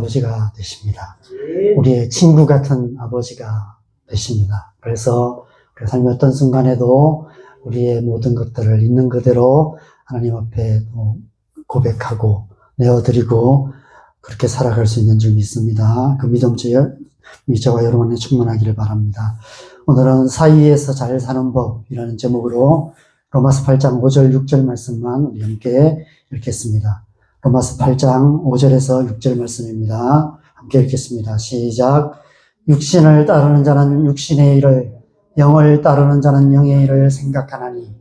아버지가 되십니다. 우리의 친구 같은 아버지가 되십니다. 그래서 우리 삶의 어떤 순간에도 우리의 모든 것들을 있는 그대로 하나님 앞에 고백하고 내어드리고 그렇게 살아갈 수 있는 줄 믿습니다. 그 믿음 저와 여러분의 충만하기를 바랍니다. 오늘은 사이에서 잘 사는 법이라는 제목으로 로마서 8장 5절 6절 말씀만 우리 함께 읽겠습니다. 로마서 8장 5절에서 6절 말씀입니다. 함께 읽겠습니다. 시작. 육신을 따르는 자는 육신의 일을, 영을 따르는 자는 영의 일을 생각하나니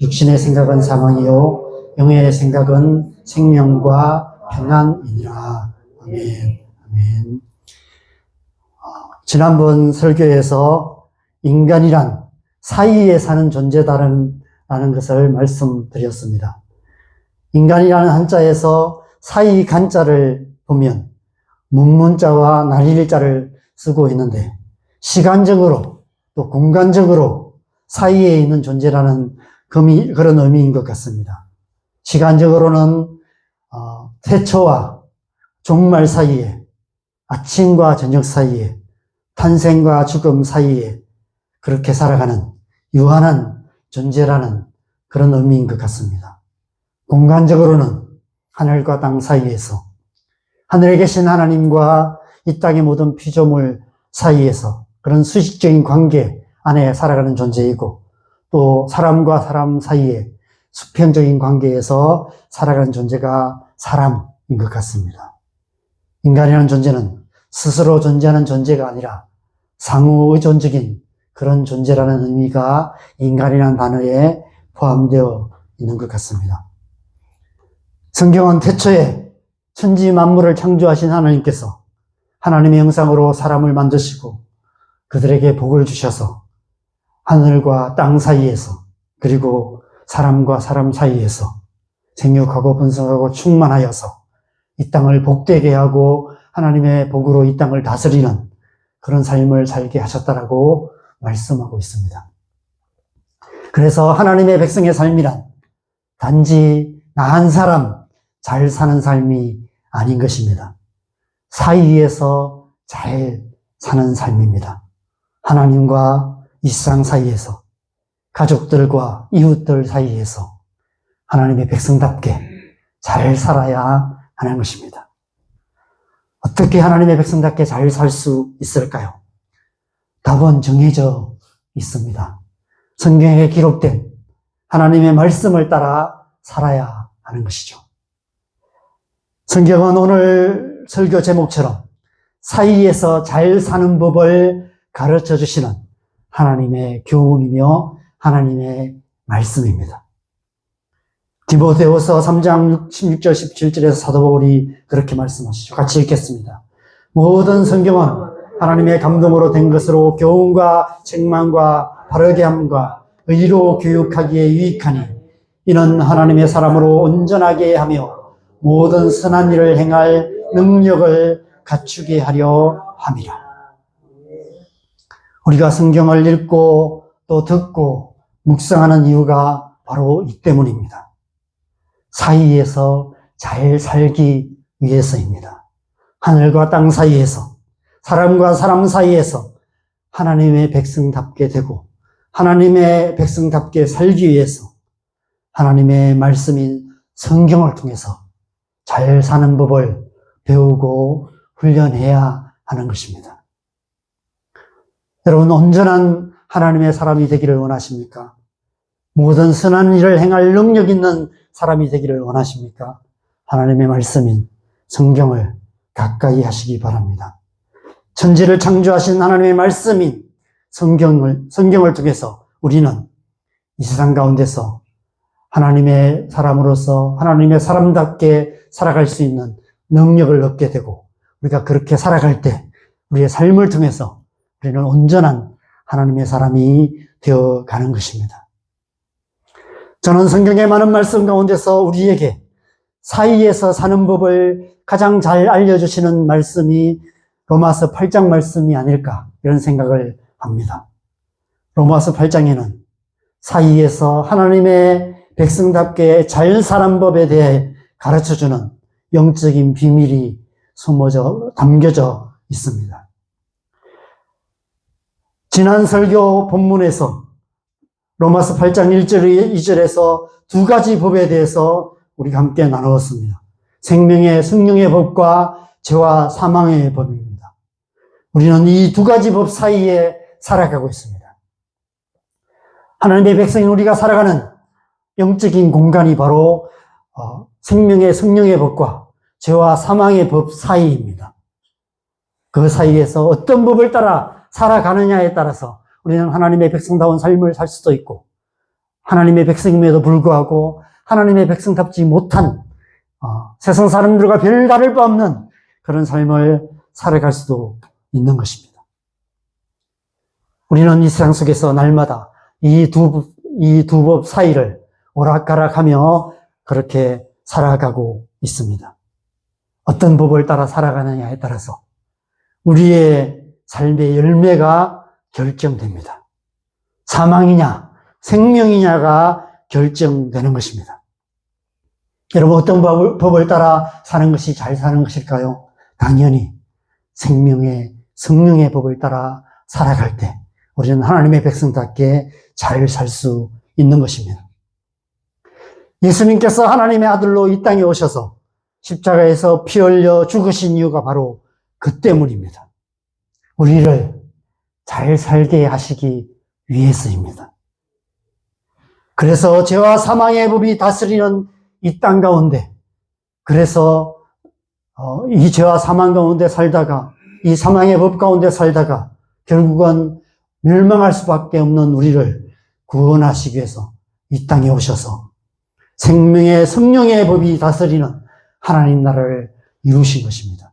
육신의 생각은 사망이요 영의 생각은 생명과 평안이니라. 아멘. 아멘. 지난번 설교에서 인간이란 사이에 사는 존재다라는 것을 말씀드렸습니다. 인간이라는 한자에서 사이 간자를 보면 문문자와 날일자를 쓰고 있는데 시간적으로 또 공간적으로 사이에 있는 존재라는 그런 의미인 것 같습니다. 시간적으로는 태초와 종말 사이에, 아침과 저녁 사이에, 탄생과 죽음 사이에 그렇게 살아가는 유한한 존재라는 그런 의미인 것 같습니다. 공간적으로는 하늘과 땅 사이에서, 하늘에 계신 하나님과 이 땅의 모든 피조물 사이에서 그런 수식적인 관계 안에 살아가는 존재이고, 또 사람과 사람 사이에 수평적인 관계에서 살아가는 존재가 사람인 것 같습니다. 인간이라는 존재는 스스로 존재하는 존재가 아니라 상호의존적인 그런 존재라는 의미가 인간이라는 단어에 포함되어 있는 것 같습니다. 성경은 태초에 천지 만물을 창조하신 하나님께서 하나님의 형상으로 사람을 만드시고 그들에게 복을 주셔서 하늘과 땅 사이에서 그리고 사람과 사람 사이에서 생육하고 번성하고 충만하여서 이 땅을 복되게 하고 하나님의 복으로 이 땅을 다스리는 그런 삶을 살게 하셨다라고 말씀하고 있습니다. 그래서 하나님의 백성의 삶이란 단지 나 한 사람 잘 사는 삶이 아닌 것입니다. 사이에서 잘 사는 삶입니다. 하나님과 이 세상 사이에서, 가족들과 이웃들 사이에서 하나님의 백성답게 잘 살아야 하는 것입니다. 어떻게 하나님의 백성답게 잘 살 수 있을까요? 답은 정해져 있습니다. 성경에 기록된 하나님의 말씀을 따라 살아야 하는 것이죠. 성경은 오늘 설교 제목처럼 사이에서 잘 사는 법을 가르쳐 주시는 하나님의 교훈이며 하나님의 말씀입니다. 디모데후서 3장 16절 17절에서 사도 바울이 그렇게 말씀하시죠. 같이 읽겠습니다. 모든 성경은 하나님의 감동으로 된 것으로 교훈과 책망과 바르게 함과 의로 교육하기에 유익하니 이는 하나님의 사람으로 온전하게 하며 모든 선한 일을 행할 능력을 갖추게 하려 함이라. 우리가 성경을 읽고 또 듣고 묵상하는 이유가 바로 이 때문입니다. 사이에서 잘 살기 위해서입니다. 하늘과 땅 사이에서, 사람과 사람 사이에서 하나님의 백성답게 되고 하나님의 백성답게 살기 위해서 하나님의 말씀인 성경을 통해서 잘 사는 법을 배우고 훈련해야 하는 것입니다. 여러분, 온전한 하나님의 사람이 되기를 원하십니까? 모든 선한 일을 행할 능력 있는 사람이 되기를 원하십니까? 하나님의 말씀인 성경을 가까이 하시기 바랍니다. 천지를 창조하신 하나님의 말씀인 성경을 통해서 우리는 이 세상 가운데서 하나님의 사람으로서 하나님의 사람답게 살아갈 수 있는 능력을 얻게 되고, 우리가 그렇게 살아갈 때 우리의 삶을 통해서 우리는 온전한 하나님의 사람이 되어가는 것입니다. 저는 성경의 많은 말씀 가운데서 우리에게 사이에서 사는 법을 가장 잘 알려주시는 말씀이 로마서 8장 말씀이 아닐까, 이런 생각을 합니다. 로마서 8장에는 사이에서 하나님의 백성답게 잘 사는 법에 대해 가르쳐주는 영적인 비밀이 담겨져 있습니다. 지난 설교 본문에서 로마서 8장 1절 2절에서 두 가지 법에 대해서 우리가 함께 나누었습니다. 생명의 성령의 법과 죄와 사망의 법입니다. 우리는 이 두 가지 법 사이에 살아가고 있습니다. 하나님의 백성인 우리가 살아가는 영적인 공간이 바로 생명의 성령의 법과 죄와 사망의 법 사이입니다. 그 사이에서 어떤 법을 따라 살아가느냐에 따라서 우리는 하나님의 백성다운 삶을 살 수도 있고, 하나님의 백성임에도 불구하고 하나님의 백성답지 못한 세상 사람들과 별 다를 바 없는 그런 삶을 살아갈 수도 있는 것입니다. 우리는 이 세상 속에서 날마다 이 두 법 사이를 오락가락하며 그렇게 살아가고 있습니다. 어떤 법을 따라 살아가느냐에 따라서 우리의 삶의 열매가 결정됩니다. 사망이냐, 생명이냐가 결정되는 것입니다. 여러분, 어떤 법을 따라 사는 것이 잘 사는 것일까요? 당연히 생명의, 성령의 법을 따라 살아갈 때 우리는 하나님의 백성답게 잘 살 수 있는 것입니다. 예수님께서 하나님의 아들로 이 땅에 오셔서 십자가에서 피 흘려 죽으신 이유가 바로 그 때문입니다. 우리를 잘 살게 하시기 위해서입니다. 그래서 죄와 사망의 법이 다스리는 이 땅 가운데, 그래서 이 죄와 사망 가운데 살다가, 이 사망의 법 가운데 살다가 결국은 멸망할 수밖에 없는 우리를 구원하시기 위해서 이 땅에 오셔서 생명의 성령의 법이 다스리는 하나님 나라를 이루신 것입니다.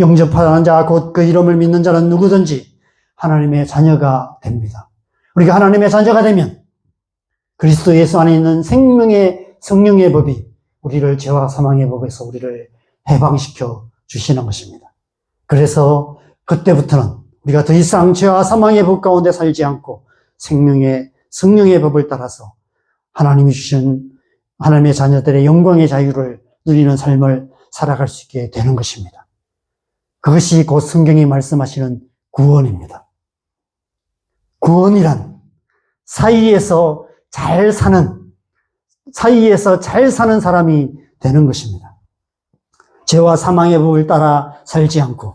영접하는 자, 곧 그 이름을 믿는 자는 누구든지 하나님의 자녀가 됩니다. 우리가 하나님의 자녀가 되면 그리스도 예수 안에 있는 생명의 성령의 법이 우리를 죄와 사망의 법에서 우리를 해방시켜 주시는 것입니다. 그래서 그때부터는 우리가 더 이상 죄와 사망의 법 가운데 살지 않고 생명의 성령의 법을 따라서 하나님이 주신 하나님의 자녀들의 영광의 자유를 누리는 삶을 살아갈 수 있게 되는 것입니다. 그것이 곧 성경이 말씀하시는 구원입니다. 구원이란 사이에서 잘 사는 사람이 되는 것입니다. 죄와 사망의 법을 따라 살지 않고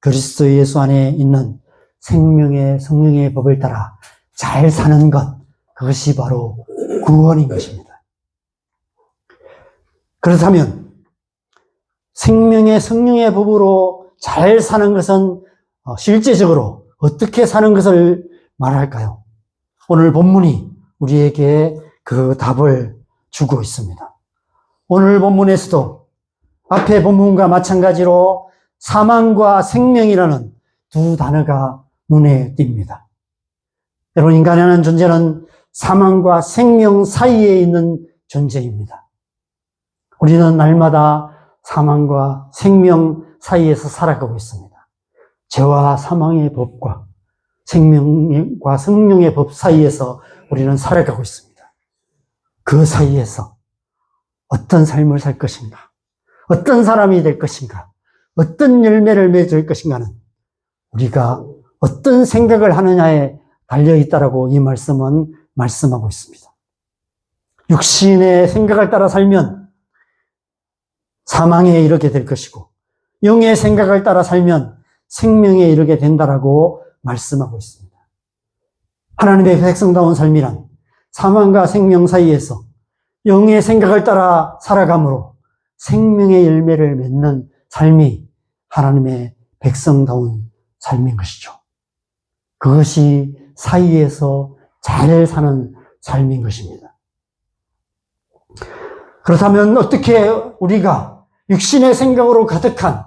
그리스도 예수 안에 있는 생명의 성령의 법을 따라 잘 사는 것, 그것이 바로 구원인 것입니다. 그렇다면 생명의 성령의 법으로 잘 사는 것은 실제적으로 어떻게 사는 것을 말할까요? 오늘 본문이 우리에게 그 답을 주고 있습니다. 오늘 본문에서도 앞의 본문과 마찬가지로 사망과 생명이라는 두 단어가 눈에 띕니다. 여러분, 인간이라는 존재는 사망과 생명 사이에 있는 존재입니다. 우리는 날마다 사망과 생명 사이에서 살아가고 있습니다. 죄와 사망의 법과 생명과 성령의 법 사이에서 우리는 살아가고 있습니다. 그 사이에서 어떤 삶을 살 것인가, 어떤 사람이 될 것인가, 어떤 열매를 맺을 것인가는 우리가 어떤 생각을 하느냐에 달려있다라고 이 말씀은 말씀하고 있습니다. 육신의 생각을 따라 살면 사망에 이르게 될 것이고, 영의 생각을 따라 살면 생명에 이르게 된다라고 말씀하고 있습니다. 하나님의 백성다운 삶이란 사망과 생명 사이에서 영의 생각을 따라 살아감으로 생명의 열매를 맺는 삶이 하나님의 백성다운 삶인 것이죠. 그것이 사이에서 잘 사는 삶인 것입니다. 그렇다면 어떻게 우리가 육신의 생각으로 가득한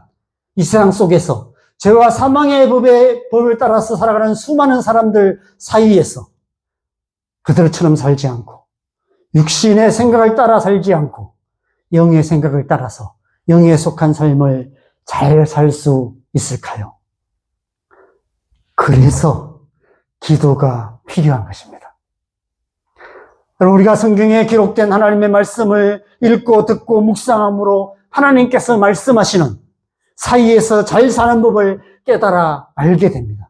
이 세상 속에서 죄와 사망의 법을 따라서 살아가는 수많은 사람들 사이에서 그들처럼 살지 않고 육신의 생각을 따라 살지 않고 영의 생각을 따라서 영에 속한 삶을 잘 살 수 있을까요? 그래서 기도가 필요한 것입니다. 여러분, 우리가 성경에 기록된 하나님의 말씀을 읽고 듣고 묵상함으로 하나님께서 말씀하시는 사이에서 잘 사는 법을 깨달아 알게 됩니다.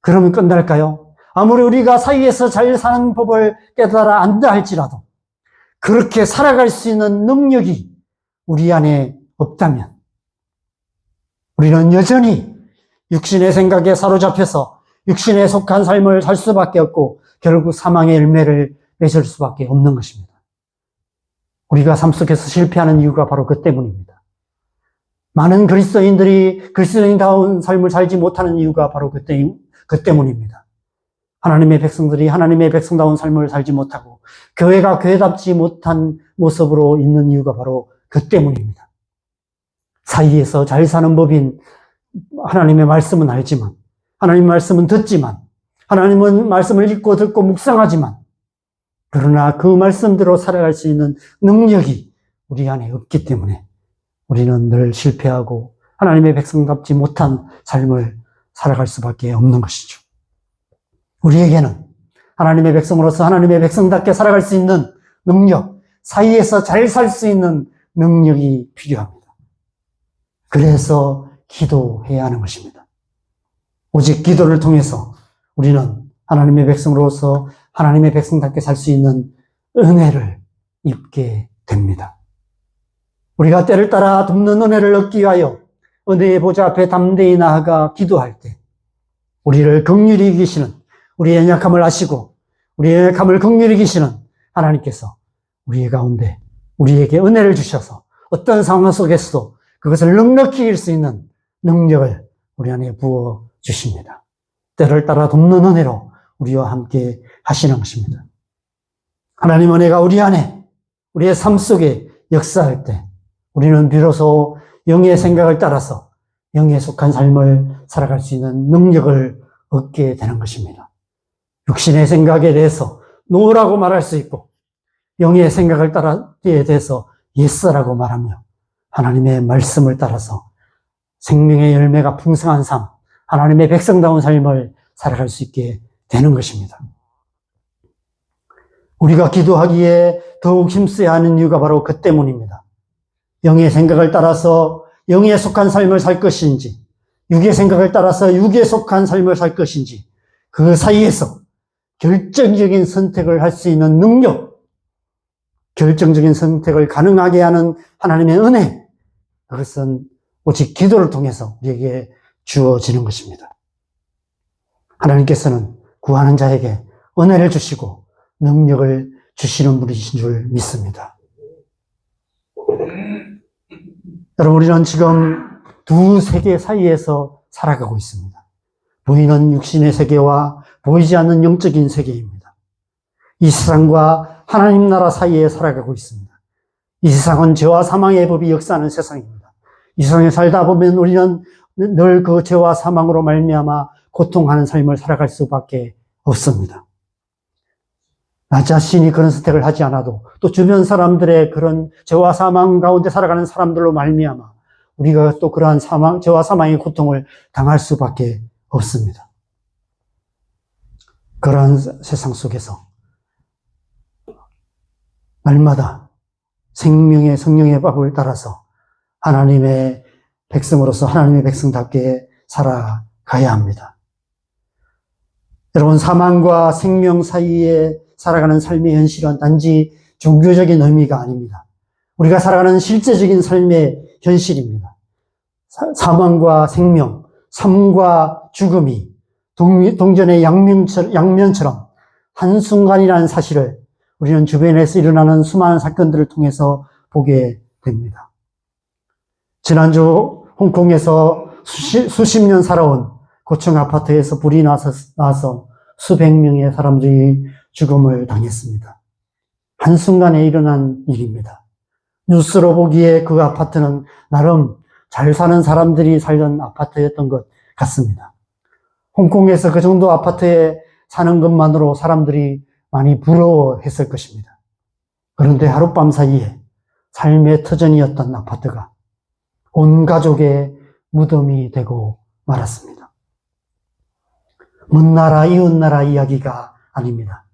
그러면 끝날까요? 아무리 우리가 사이에서 잘 사는 법을 깨달아 안다 할지라도 그렇게 살아갈 수 있는 능력이 우리 안에 없다면 우리는 여전히 육신의 생각에 사로잡혀서 육신에 속한 삶을 살 수밖에 없고 결국 사망의 열매를 맺을 수밖에 없는 것입니다. 우리가 삶 속에서 실패하는 이유가 바로 그 때문입니다. 많은 그리스도인들이 그리스도인다운 삶을 살지 못하는 이유가 바로 그 때문입니다. 하나님의 백성들이 하나님의 백성다운 삶을 살지 못하고 교회가 교회답지 못한 모습으로 있는 이유가 바로 그 때문입니다. 사이에서 잘 사는 법인 하나님의 말씀은 알지만, 하나님의 말씀은 듣지만, 하나님은 말씀을 읽고 듣고 묵상하지만, 그러나 그 말씀대로 살아갈 수 있는 능력이 우리 안에 없기 때문에 우리는 늘 실패하고 하나님의 백성답지 못한 삶을 살아갈 수밖에 없는 것이죠. 우리에게는 하나님의 백성으로서 하나님의 백성답게 살아갈 수 있는 능력, 사이에서 잘 살 수 있는 능력이 필요합니다. 그래서 기도해야 하는 것입니다. 오직 기도를 통해서 우리는 하나님의 백성으로서 하나님의 백성답게 살 수 있는 은혜를 입게 됩니다. 우리가 때를 따라 돕는 은혜를 얻기 위하여 은혜의 보좌 앞에 담대히 나아가 기도할 때 우리를 긍휼히 여기시는, 우리의 연약함을 아시고 우리의 연약함을 긍휼히 여기시는 하나님께서 우리 가운데 우리에게 은혜를 주셔서 어떤 상황 속에서도 그것을 넉넉히 이길 수 있는 능력을 우리 안에 부어 주십니다. 때를 따라 돕는 은혜로 우리와 함께 하시는 것입니다. 하나님 은혜가 우리 안에, 우리의 삶 속에 역사할 때 우리는 비로소 영의 생각을 따라서 영에 속한 삶을 살아갈 수 있는 능력을 얻게 되는 것입니다. 육신의 생각에 대해서 노라고 말할 수 있고 영의 생각을 따라에 대해서 예스라고 말하며 하나님의 말씀을 따라서 생명의 열매가 풍성한 삶, 하나님의 백성다운 삶을 살아갈 수 있게 되는 것입니다. 우리가 기도하기에 더욱 힘써야 하는 이유가 바로 그 때문입니다. 영의 생각을 따라서 영에 속한 삶을 살 것인지, 육의 생각을 따라서 육에 속한 삶을 살 것인지, 그 사이에서 결정적인 선택을 할 수 있는 능력, 결정적인 선택을 가능하게 하는 하나님의 은혜, 그것은 오직 기도를 통해서 우리에게 주어지는 것입니다. 하나님께서는 구하는 자에게 은혜를 주시고 능력을 주시는 분이신 줄 믿습니다. 여러분, 우리는 지금 두 세계 사이에서 살아가고 있습니다. 보이는 육신의 세계와 보이지 않는 영적인 세계입니다. 이 세상과 하나님 나라 사이에 살아가고 있습니다. 이 세상은 죄와 사망의 법이 역사하는 세상입니다. 이 세상에 살다 보면 우리는 늘 그 죄와 사망으로 말미암아 고통하는 삶을 살아갈 수밖에 없습니다. 나 자신이 그런 선택을 하지 않아도 또 주변 사람들의 그런 죄와 사망 가운데 살아가는 사람들로 말미암아 우리가 또 그러한 죄와 사망의 고통을 당할 수밖에 없습니다. 그러한 세상 속에서 날마다 생명의 성령의 법을 따라서 하나님의 백성으로서 하나님의 백성답게 살아가야 합니다. 여러분, 사망과 생명 사이에 살아가는 삶의 현실은 단지 종교적인 의미가 아닙니다. 우리가 살아가는 실제적인 삶의 현실입니다. 사망과 생명, 삶과 죽음이 동전의 양면처럼 한순간이라는 사실을 우리는 주변에서 일어나는 수많은 사건들을 통해서 보게 됩니다. 지난주 홍콩에서 수십 년 살아온 고층 아파트에서 불이 나서 수백 명의 사람들이 죽음을 당했습니다. 한순간에 일어난 일입니다. 뉴스로 보기에 그 아파트는 나름 잘 사는 사람들이 살던 아파트였던 것 같습니다. 홍콩에서 그 정도 아파트에 사는 것만으로 사람들이 많이 부러워했을 것입니다. 그런데 하룻밤 사이에 삶의 터전이었던 아파트가 온 가족의 무덤이 되고 말았습니다. 먼 나라, 이웃 나라 이야기가 아닙니다.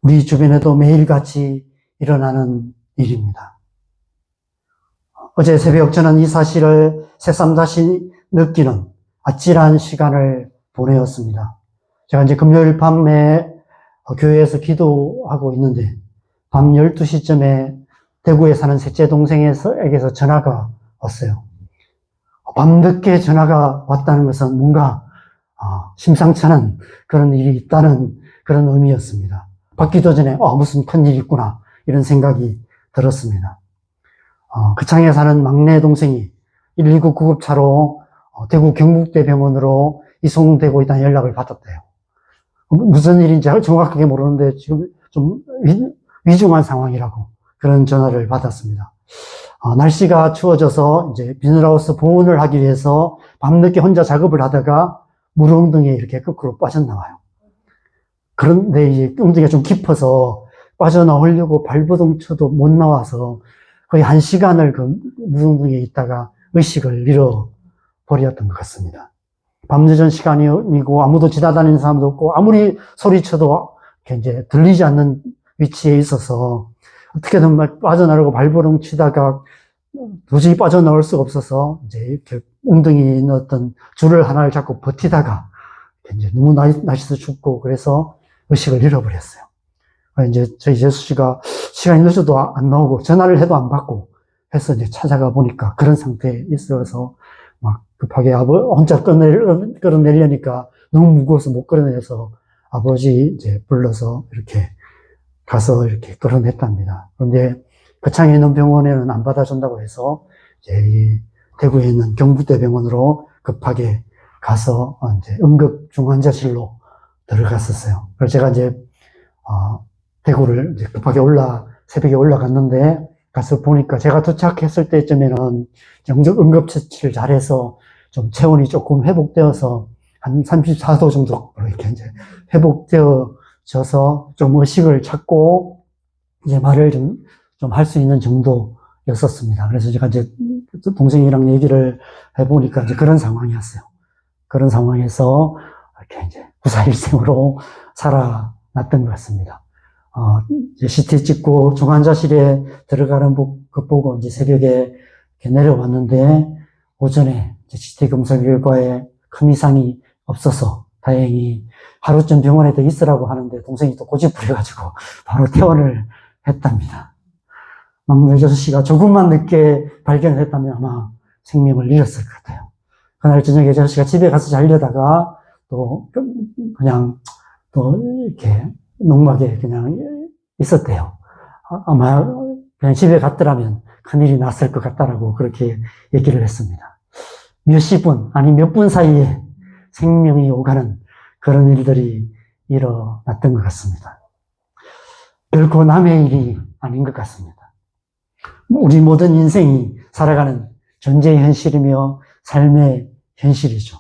우리 주변에도 매일같이 일어나는 일입니다. 어제 새벽 저는 이 사실을 새삼 다시 느끼는 아찔한 시간을 보내었습니다. 제가 이제 금요일 밤에 교회에서 기도하고 있는데 밤 12시쯤에 대구에 사는 셋째 동생에게서 전화가 왔어요. 밤늦게 전화가 왔다는 것은 뭔가 심상치 않은 그런 일이 있다는 그런 의미였습니다. 받기도 전에 무슨 큰일이 있구나 이런 생각이 들었습니다. 그 창에 사는 막내 동생이 119 구급차로 대구 경북대병원으로 이송되고 있다는 연락을 받았대요. 무슨 일인지 정확하게 모르는데 지금 좀 위중한 상황이라고 그런 전화를 받았습니다. 날씨가 추워져서 이제 비닐하우스 보온을 하기 위해서 밤늦게 혼자 작업을 하다가 물 엉덩이에 이렇게 거꾸로 빠져나와요. 그런데 이제 엉덩이가 좀 깊어서 빠져나오려고 발버둥 쳐도 못 나와서 거의 1시간을 그 물 엉덩이에 있다가 의식을 잃어버렸던 것 같습니다. 밤늦은 시간이고 아무도 지나다니는 사람도 없고 아무리 소리쳐도 이제 들리지 않는 위치에 있어서 어떻게든 빠져나오려고 발버둥 치다가 도저히 빠져나올 수가 없어서 이제 이렇게 엉덩이에 있는 어떤 줄을 하나를 잡고 버티다가 이제 너무 날씨도 춥고 그래서 의식을 잃어버렸어요. 이제 저희 재수 씨가 시간이 늦어도 안 나오고 전화를 해도 안 받고 해서 이제 찾아가 보니까 그런 상태에 있어서 막 급하게 혼자 끌어내려니까 너무 무거워서 못 끌어내서 아버지 이제 불러서 이렇게 가서 이렇게 끌어냈답니다. 그런데 거창에 있는 병원에는 안 받아준다고 해서 이제 이 대구에 있는 경북대병원으로 급하게 가서 이제 응급 중환자실로 들어갔었어요. 그래서 제가 이제 대구를 이제 급하게 새벽에 올라갔는데 가서 보니까 제가 도착했을 때쯤에는 응급처치를 잘해서 좀 체온이 조금 회복되어서 한 34도 정도로 이렇게 이제 회복되어져서 좀 의식을 찾고 이제 말을 좀 할 수 있는 정도였었습니다. 그래서 제가 이제 동생이랑 얘기를 해보니까 이제 그런 상황이었어요. 그런 상황에서 이렇게 이제 구사일생으로 살아났던 것 같습니다. 이제 CT 찍고 중환자실에 들어가는 것 보고 이제 새벽에 이렇게 내려왔는데 오전에 이제 CT 검사 결과에 큰 이상이 없어서 다행히 하루쯤 병원에 더 있으라고 하는데 동생이 또 고집부려가지고 바로 퇴원을 했답니다. 막내 6시가 조금만 늦게 발견했다면 아마 생명을 잃었을 것 같아요. 그날 저녁에 6시가 집에 가서 자려다가 또 그냥 또 이렇게 농막에 그냥 있었대요. 아마 그냥 집에 갔더라면 큰일이 났을 것 같다라고 그렇게 얘기를 했습니다. 몇십 분, 아니 몇 분 사이에 생명이 오가는 그런 일들이 일어났던 것 같습니다. 결코 남의 일이 아닌 것 같습니다. 우리 모든 인생이 살아가는 존재의 현실이며 삶의 현실이죠.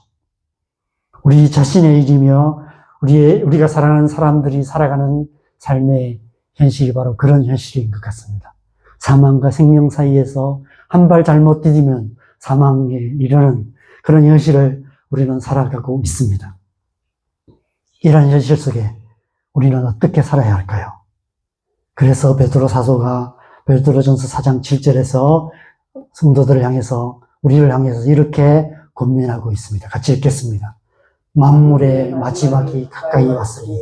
우리 자신의 일이며 우리가 살아가는 사람들이 살아가는 삶의 현실이 바로 그런 현실인 것 같습니다. 사망과 생명 사이에서 한 발 잘못 디디면 사망에 이르는 그런 현실을 우리는 살아가고 있습니다. 이런 현실 속에 우리는 어떻게 살아야 할까요? 그래서 베드로 사도가 베드로전서 4장 7절에서 성도들을 향해서 우리를 향해서 이렇게 권면하고 있습니다. 같이 읽겠습니다. 만물의 마지막이 가까이 왔으니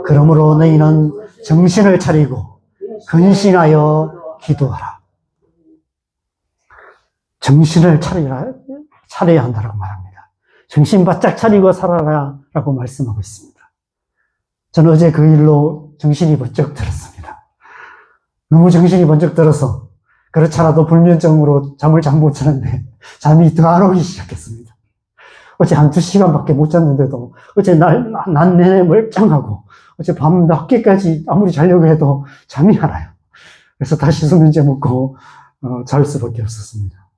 그러므로 너희는 정신을 차리고 근신하여 기도하라. 정신을 차려야 한다고 말합니다. 정신 바짝 차리고 살아라 라고 말씀하고 있습니다. 저는 어제 그 일로 정신이 번쩍 들었습니다. 너무 정신이 번쩍 들어서 그렇지 않아도 불면증으로 잠을 잘 못 자는데 잠이 더 안 오기 시작했습니다. 어제 한 2시간밖에 못 잤는데도 어제 낮 내내 멀쩡하고 어제 밤 늦게까지 아무리 자려고 해도 잠이 안 와요. 그래서 다시 수면제 먹고 잘 수밖에 없었습니다.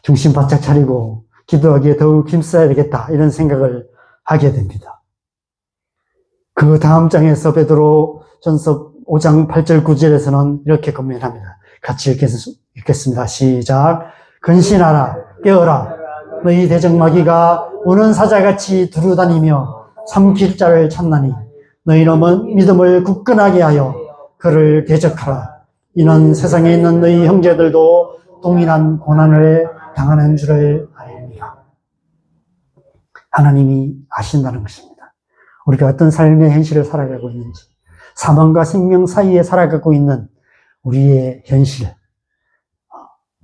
정신 바짝 차리고 기도하기에 더욱 힘써야 되겠다 이런 생각을 하게 됩니다. 그 다음 장에서 베드로전서 5장 8절 9절에서는 이렇게 권면합니다. 같이 읽겠습니다. 시작. 근신하라 깨어라 너희 대적마귀가 우는 사자같이 두루다니며 삼킬 자를 찾나니 너희는 믿음을 굳건하게 하여 그를 대적하라. 이는 세상에 있는 너희 형제들도 동일한 고난을 당하는 줄을 아닙니다. 하나님이 아신다는 것입니다. 우리가 어떤 삶의 현실을 살아가고 있는지, 사망과 생명 사이에 살아가고 있는 우리의 현실,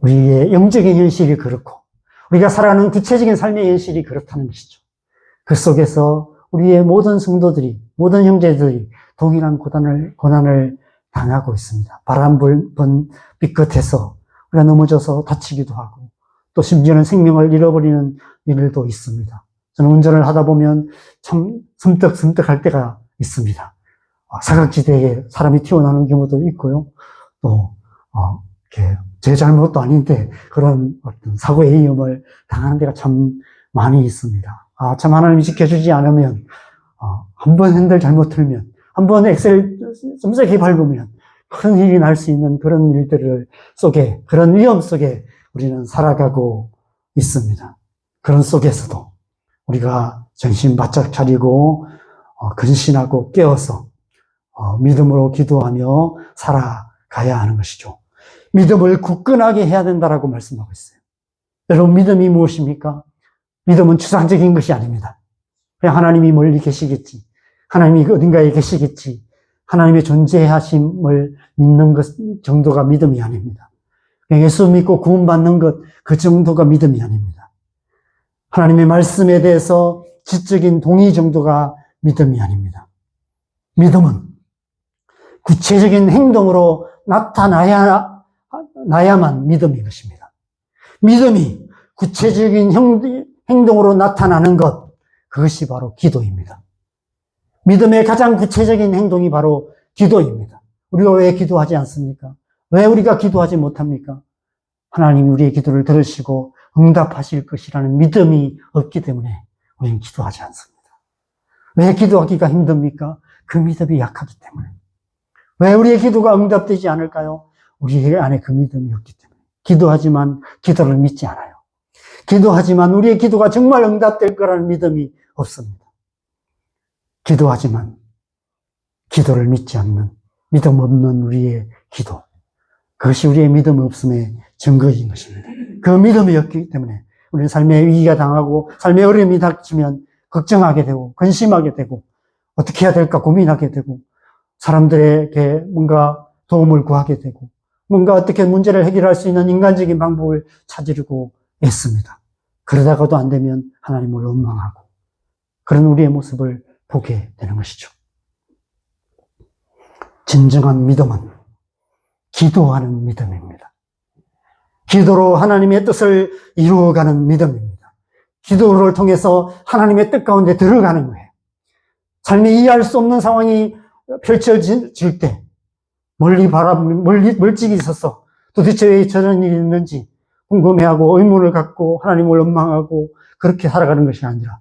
우리의 영적인 현실이 그렇고, 우리가 살아가는 구체적인 삶의 현실이 그렇다는 것이죠. 그 속에서 우리의 모든 성도들이, 모든 형제들이 동일한 고난을 당하고 있습니다. 바람 불던 삐끗해서 우리가 넘어져서 다치기도 하고, 또 심지어는 생명을 잃어버리는 일도 있습니다. 저는 운전을 하다 보면 참 섬뜩섬뜩할 때가 있습니다. 사각지대에 사람이 튀어나오는 경우도 있고요. 또 이렇게 제 잘못도 아닌데 그런 어떤 사고의 위험을 당하는 데가 참 많이 있습니다. 참 하나님이 지켜주지 않으면, 한 번 핸들 잘못 틀면, 한 번 엑셀 좀 세게 밟으면 큰 일이 날 수 있는 그런 일들 속에, 그런 위험 속에 우리는 살아가고 있습니다. 그런 속에서도 우리가 정신 바짝 차리고 근신하고 깨어서 믿음으로 기도하며 살아가야 하는 것이죠. 믿음을 굳건하게 해야 된다라고 말씀하고 있어요. 여러분, 믿음이 무엇입니까? 믿음은 추상적인 것이 아닙니다. 그냥 하나님이 멀리 계시겠지, 하나님이 어딘가에 계시겠지, 하나님의 존재하심을 믿는 것 정도가 믿음이 아닙니다. 그냥 예수 믿고 구원받는 것, 그 정도가 믿음이 아닙니다. 하나님의 말씀에 대해서 지적인 동의 정도가 믿음이 아닙니다. 믿음은 구체적인 행동으로 나타나야만 믿음인 것입니다. 믿음이 구체적인 행동으로 나타나는 것, 그것이 바로 기도입니다. 믿음의 가장 구체적인 행동이 바로 기도입니다. 우리가 왜 기도하지 않습니까? 왜 우리가 기도하지 못합니까? 하나님이 우리의 기도를 들으시고 응답하실 것이라는 믿음이 없기 때문에 우리는 기도하지 않습니다. 왜 기도하기가 힘듭니까? 그 믿음이 약하기 때문에. 왜 우리의 기도가 응답되지 않을까요? 우리 안에 그 믿음이 없기 때문에. 기도하지만 기도를 믿지 않아요. 기도하지만 우리의 기도가 정말 응답될 거라는 믿음이 없습니다. 기도하지만 기도를 믿지 않는, 믿음 없는 우리의 기도, 그것이 우리의 믿음 없음의 증거인 것입니다. 그 믿음이 없기 때문에 우리는 삶의 위기가 당하고 삶의 어려움이 닥치면 걱정하게 되고 근심하게 되고 어떻게 해야 될까 고민하게 되고 사람들에게 뭔가 도움을 구하게 되고 뭔가 어떻게 문제를 해결할 수 있는 인간적인 방법을 찾으려고 애씁니다. 그러다가도 안 되면 하나님을 원망하고 그런 우리의 모습을 보게 되는 것이죠. 진정한 믿음은 기도하는 믿음입니다. 기도로 하나님의 뜻을 이루어가는 믿음입니다. 기도를 통해서 하나님의 뜻 가운데 들어가는 거예요. 삶이 이해할 수 없는 상황이 펼쳐질 때 멀찍이 있어서 도대체 왜 저런 일이 있는지 궁금해하고 의문을 갖고 하나님을 원망하고 그렇게 살아가는 것이 아니라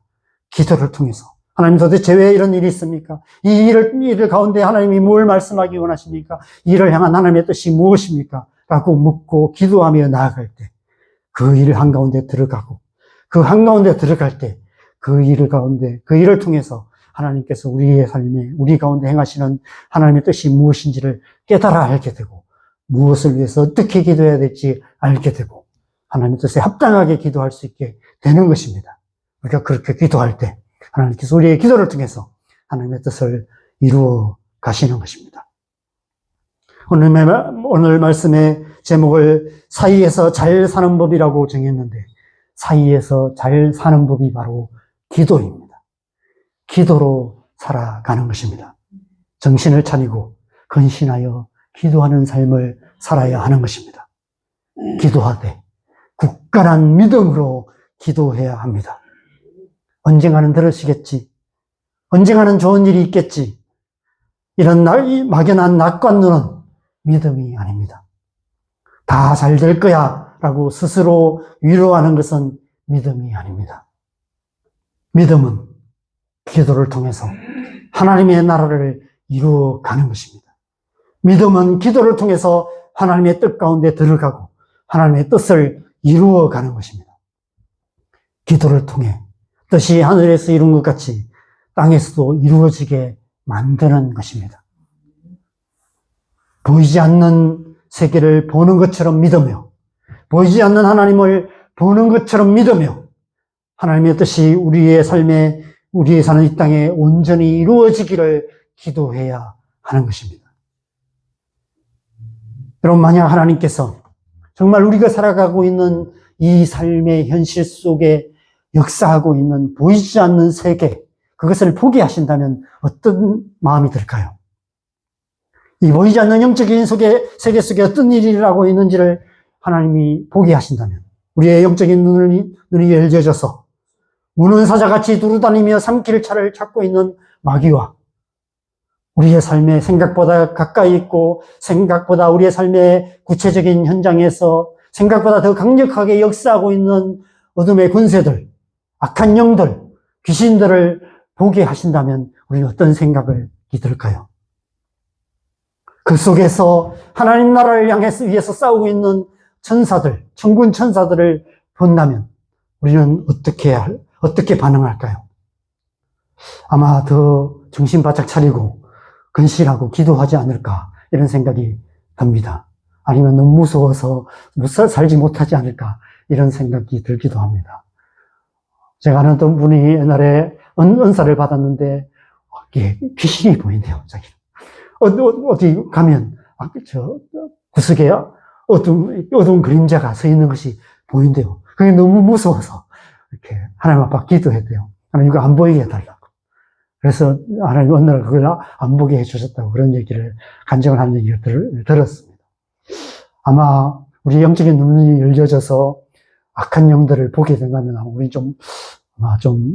기도를 통해서 하나님 도대체 왜 이런 일이 있습니까? 이 일을 가운데 하나님이 뭘 말씀하기 원하십니까? 이 일을 향한 하나님의 뜻이 무엇입니까? 라고 묻고 기도하며 나아갈 때 그 일 한가운데 들어가고 그 한가운데 들어갈 때 그 일을 통해서 하나님께서 우리의 삶에 우리 가운데 행하시는 하나님의 뜻이 무엇인지를 깨달아 알게 되고 무엇을 위해서 어떻게 기도해야 될지 알게 되고 하나님의 뜻에 합당하게 기도할 수 있게 되는 것입니다. 우리가 그렇게 기도할 때 하나님께서 우리의 기도를 통해서 하나님의 뜻을 이루어 가시는 것입니다. 오늘 말씀의 제목을 사이에서 잘 사는 법이라고 정했는데 사이에서 잘 사는 법이 바로 기도입니다. 기도로 살아가는 것입니다. 정신을 차리고 근신하여 기도하는 삶을 살아야 하는 것입니다. 기도하되 굳건한 믿음으로 기도해야 합니다. 언젠가는 들으시겠지. 언젠가는 좋은 일이 있겠지. 이런 막연한 낙관론은 믿음이 아닙니다. 다 잘 될 거야 라고 스스로 위로하는 것은 믿음이 아닙니다. 믿음은 기도를 통해서 하나님의 나라를 이루어가는 것입니다. 믿음은 기도를 통해서 하나님의 뜻 가운데 들어가고 하나님의 뜻을 이루어가는 것입니다. 기도를 통해 뜻이 하늘에서 이룬 것 같이 땅에서도 이루어지게 만드는 것입니다. 보이지 않는 세계를 보는 것처럼 믿으며 보이지 않는 하나님을 보는 것처럼 믿으며 하나님의 뜻이 우리의 삶에, 우리의 사는 이 땅에 온전히 이루어지기를 기도해야 하는 것입니다. 여러분, 만약 하나님께서 정말 우리가 살아가고 있는 이 삶의 현실 속에 역사하고 있는 보이지 않는 세계, 그것을 포기하신다면 어떤 마음이 들까요? 이 보이지 않는 영적인 세계 속에 어떤 일이 일어나고 있는지를 하나님이 포기하신다면 우리의 영적인 눈이 열려져서 우는 사자같이 두루다니며 삼킬 차를 찾고 있는 마귀와 우리의 삶에 생각보다 가까이 있고 생각보다 우리의 삶의 구체적인 현장에서 생각보다 더 강력하게 역사하고 있는 어둠의 군세들, 악한 영들, 귀신들을 보게 하신다면 우리는 어떤 생각을 들까요? 그 속에서 하나님 나라를 위해서 싸우고 있는 천사들, 천군 천사들을 본다면 우리는 어떻게 반응할까요? 아마 더 정신 바짝 차리고 근실하고 기도하지 않을까 이런 생각이 듭니다. 아니면 너무 무서워서 살지 못하지 않을까 이런 생각이 들기도 합니다. 제가 아는 어떤 분이 옛날에 은사를 받았는데 귀신이 보인대요. 자기 어디 가면 구석에 어두운 그림자가 서 있는 것이 보인대요. 그게 너무 무서워서 이렇게 하나님 앞에 기도했대요. 하나님 이거 안 보이게 해달라고. 그래서 하나님 어느 날 그걸 안 보게 해주셨다고 그런 얘기를 간증을 하는 얘기를 들었습니다. 아마 우리 영적인 눈이 열려져서 악한 영들을 보게 된다면 우리 좀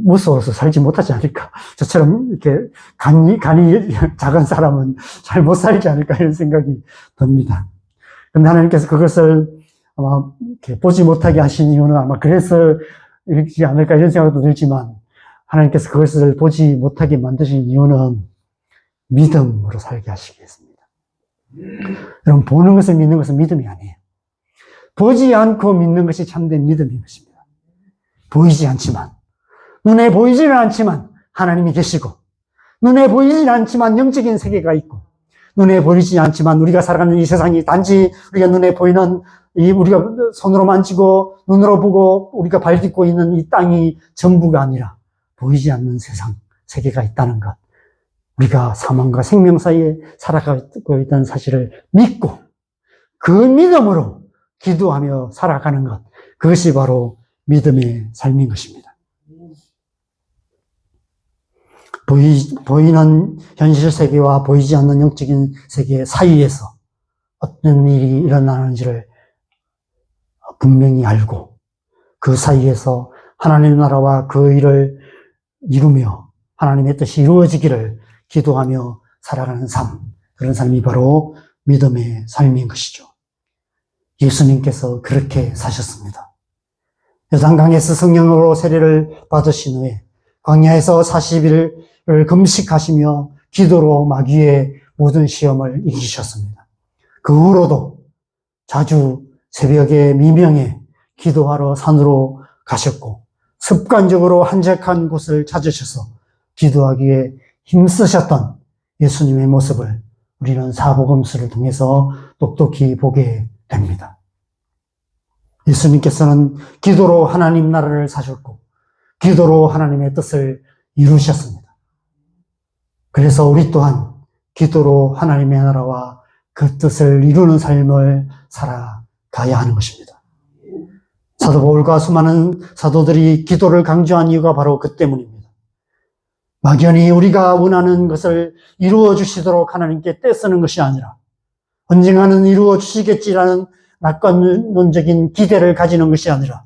무서워서 살지 못하지 않을까. 저처럼 이렇게 간이 작은 사람은 잘 못 살지 않을까 이런 생각이 듭니다. 근데 하나님께서 그것을 아마 이렇게 보지 못하게 하신 이유는 아마 그래서 이러지 않을까 이런 생각도 들지만 하나님께서 그것을 보지 못하게 만드신 이유는 믿음으로 살게 하시겠습니다. 여러분, 보는 것을 믿는 것은 믿음이 아니에요. 보지 않고 믿는 것이 참된 믿음인 것입니다. 보이지 않지만, 눈에 보이지는 않지만 하나님이 계시고, 눈에 보이지 않지만 영적인 세계가 있고, 눈에 보이지 않지만 우리가 살아가는 이 세상이 단지 우리가 눈에 보이는 우리가 손으로 만지고 눈으로 보고 우리가 발 딛고 있는 이 땅이 전부가 아니라 보이지 않는 세계가 있다는 것. 우리가 사망과 생명 사이에 살아가고 있다는 사실을 믿고 그 믿음으로 기도하며 살아가는 것. 그것이 바로 믿음의 삶인 것입니다. 보이는 현실 세계와 보이지 않는 영적인 세계 사이에서 어떤 일이 일어나는지를 분명히 알고 그 사이에서 하나님의 나라와 그 일을 이루며 하나님의 뜻이 이루어지기를 기도하며 살아가는 삶, 그런 삶이 바로 믿음의 삶인 것이죠. 예수님께서 그렇게 사셨습니다. 요단강에서 성령으로 세례를 받으신 후에 광야에서 40일을 금식하시며 기도로 마귀의 모든 시험을 이기셨습니다. 그 후로도 자주 새벽에 미명에 기도하러 산으로 가셨고 습관적으로 한적한 곳을 찾으셔서 기도하기에 힘쓰셨던 예수님의 모습을 우리는 사복음서를 통해서 똑똑히 보게 됩니다. 예수님께서는 기도로 하나님 나라를 사셨고 기도로 하나님의 뜻을 이루셨습니다. 그래서 우리 또한 기도로 하나님의 나라와 그 뜻을 이루는 삶을 살아가야 하는 것입니다. 사도 바울과 수많은 사도들이 기도를 강조한 이유가 바로 그 때문입니다. 막연히 우리가 원하는 것을 이루어 주시도록 하나님께 떼쓰는 것이 아니라 언젠가는 이루어 주시겠지라는 낙관론적인 기대를 가지는 것이 아니라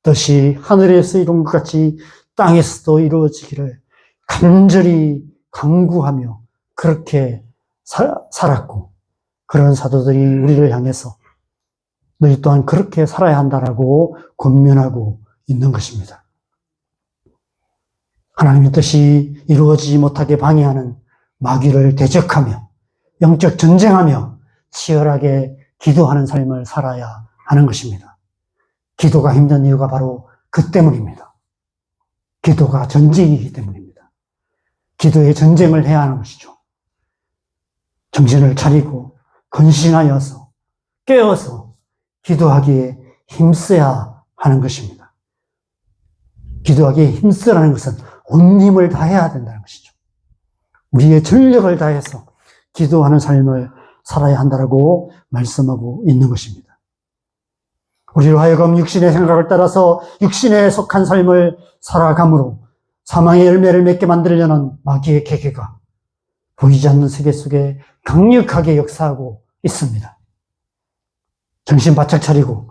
뜻이 하늘에서 이룬 것 같이 땅에서도 이루어지기를 간절히 간구하며 그렇게 살았고 그런 사도들이 우리를 향해서 너희 또한 그렇게 살아야 한다라고 권면하고 있는 것입니다. 하나님의 뜻이 이루어지지 못하게 방해하는 마귀를 대적하며 영적 전쟁하며 치열하게 기도하는 삶을 살아야 하는 것입니다. 기도가 힘든 이유가 바로 그 때문입니다. 기도가 전쟁이기 때문입니다. 기도의 전쟁을 해야 하는 것이죠. 정신을 차리고 건신하여서 깨어서 기도하기에 힘써야 하는 것입니다. 기도하기에 힘쓰라는 것은 온 힘을 다해야 된다는 것이죠. 우리의 전력을 다해서 기도하는 삶을 살아야 한다고 말씀하고 있는 것입니다. 우리로 하여금 육신의 생각을 따라서 육신에 속한 삶을 살아감으로 사망의 열매를 맺게 만들려는 마귀의 계계가 보이지 않는 세계 속에 강력하게 역사하고 있습니다. 정신 바짝 차리고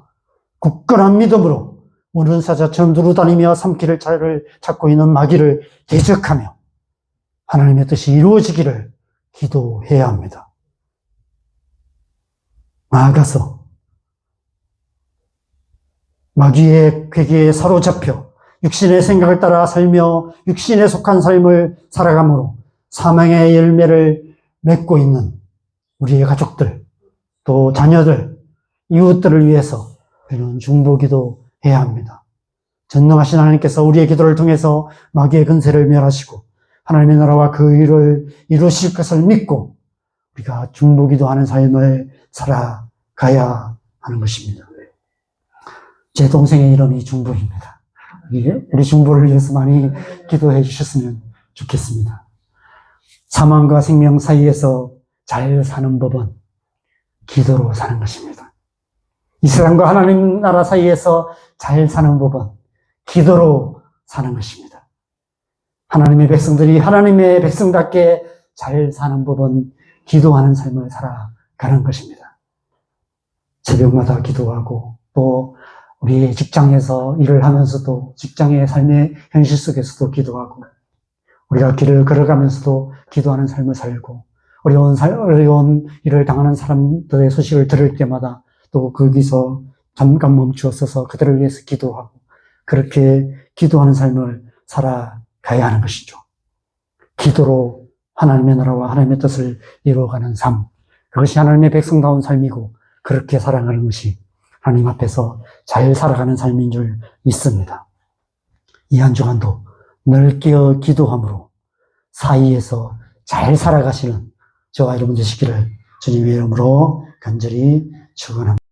굳건한 믿음으로 우는 사자처럼 누르다니며 삼키를 찾고 있는 마귀를 대적하며 하나님의 뜻이 이루어지기를 기도해야 합니다. 나아가서 마귀의 괴계에 사로잡혀 육신의 생각을 따라 살며 육신에 속한 삶을 살아감으로 사망의 열매를 맺고 있는 우리의 가족들, 또 자녀들, 이웃들을 위해서 우리는 중보기도 해야 합니다. 전능하신 하나님께서 우리의 기도를 통해서 마귀의 근세를 멸하시고 하나님의 나라와 그 의를 이루실 것을 믿고 우리가 중보기도하는 삶을 살아가야 하는 것입니다. 제 동생의 이름이 중보입니다. 우리 중보를 위해서 많이 기도해 주셨으면 좋겠습니다. 사망과 생명 사이에서 잘 사는 법은 기도로 사는 것입니다. 이 세상과 하나님 나라 사이에서 잘 사는 법은 기도로 사는 것입니다. 하나님의 백성들이 하나님의 백성답게 잘 사는 법은 기도하는 삶을 살아가는 것입니다. 새벽마다 기도하고 또 우리 직장에서 일을 하면서도 직장의 삶의 현실 속에서도 기도하고 우리가 길을 걸어가면서도 기도하는 삶을 살고 어려운 일을 당하는 사람들의 소식을 들을 때마다 또 거기서 잠깐 멈추어 서서 그들을 위해서 기도하고 그렇게 기도하는 삶을 살아가야 하는 것이죠. 기도로 하나님의 나라와 하나님의 뜻을 이루어가는 삶, 그것이 하나님의 백성다운 삶이고 그렇게 살아가는 것이 하나님 앞에서 잘 살아가는 삶인 줄 믿습니다. 이 한 주간도 늘 깨어 기도함으로 사이에서 잘 살아가시는 저와 여러분 되시기를 주님의 이름으로 간절히 축원합니다.